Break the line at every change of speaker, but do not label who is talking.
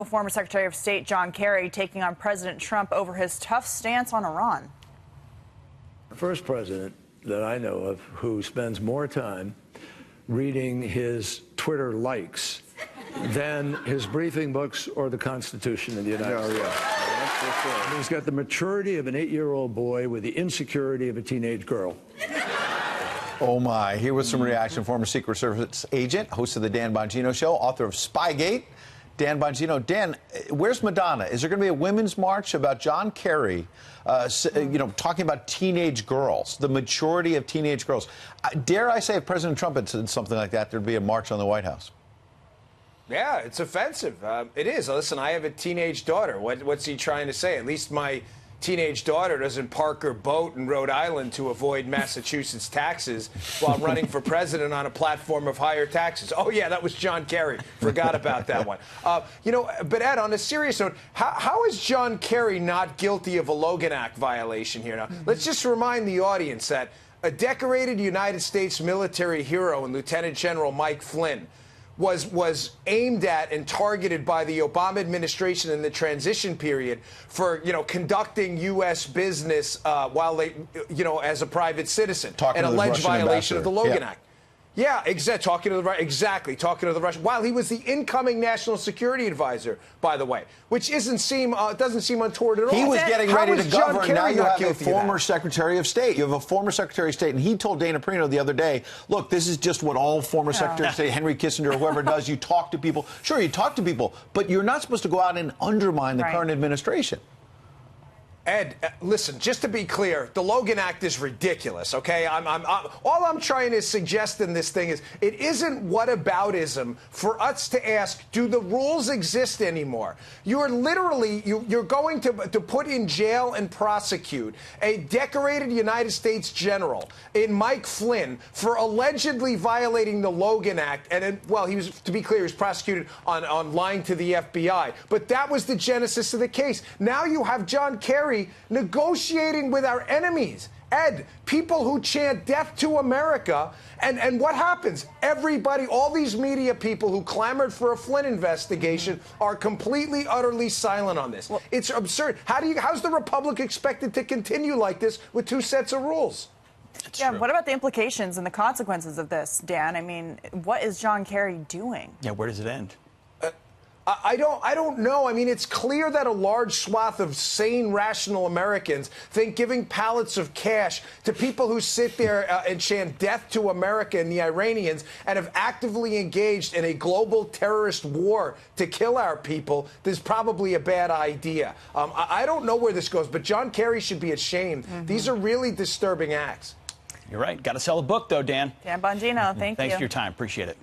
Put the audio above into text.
Former Secretary of State John Kerry taking on President Trump over his tough stance on Iran.
The first president that I know of who spends more time reading his Twitter likes than his briefing books or the Constitution of the United States. He's got the maturity of an 8-year-old boy with the insecurity of a teenage girl.
Oh, my. Here was some reaction. Former Secret Service agent, host of the Dan Bongino Show, author of Spygate. Dan Bongino. Dan, where's Madonna? Is there going to be a women's march about John Kerry, talking about teenage girls, the maturity of teenage girls? Dare I say if President Trump had said something like that, there'd be a march on the White House?
Yeah, it's offensive. It is. Listen, I have a teenage daughter. What's he trying to say? At least my teenage daughter doesn't park her boat in Rhode Island to avoid Massachusetts taxes while running for president on a platform of higher taxes. Oh, yeah, that was John Kerry. Forgot about that one. But Ed, on a serious note, how is John Kerry not guilty of a Logan Act violation here? Now, let's just remind the audience that a decorated United States military hero and Lieutenant General Mike Flynn was aimed at and targeted by the Obama administration in the transition period for, conducting U.S. business while they, as a private citizen, an alleged violation of the Logan Act. Yeah, exactly. Talking to the Russian, while he was the incoming national security advisor, by the way, which doesn't seem untoward at all.
He was getting ready to govern. Now you have a former Secretary of State. You have a former Secretary of State, and he told Dana Perino the other day, look, this is just what all former Secretary of State, Henry Kissinger, whoever does. You talk to people. Sure, you talk to people, but you're not supposed to go out and undermine the current administration.
Ed, listen, just to be clear, the Logan Act is ridiculous, okay? All I'm trying to suggest in this thing is it isn't whataboutism for us to ask, do the rules exist anymore? You're literally, you're going to put in jail and prosecute a decorated United States general in Mike Flynn for allegedly violating the Logan Act. And, he was, to be clear, he was prosecuted on lying to the FBI. But that was the genesis of the case. Now you have John Kerry negotiating with our enemies. Ed, people who chant death to America. And what happens? Everybody, all these media people who clamored for a Flynn investigation are completely, utterly silent on this. Well, it's absurd. How's the Republic expected to continue like this with two sets of rules?
Yeah, what about the implications and the consequences of this, Dan? I mean, what is John Kerry doing?
Yeah, where does it end?
I don't know. I mean, it's clear that a large swath of sane, rational Americans think giving pallets of cash to people who sit there and chant death to America and the Iranians and have actively engaged in a global terrorist war to kill our people is probably a bad idea. I don't know where this goes, but John Kerry should be ashamed. These are really disturbing acts.
You're right. Got to sell a book, though, Dan.
Dan Bongino, thank you.
Thanks for your time. Appreciate it.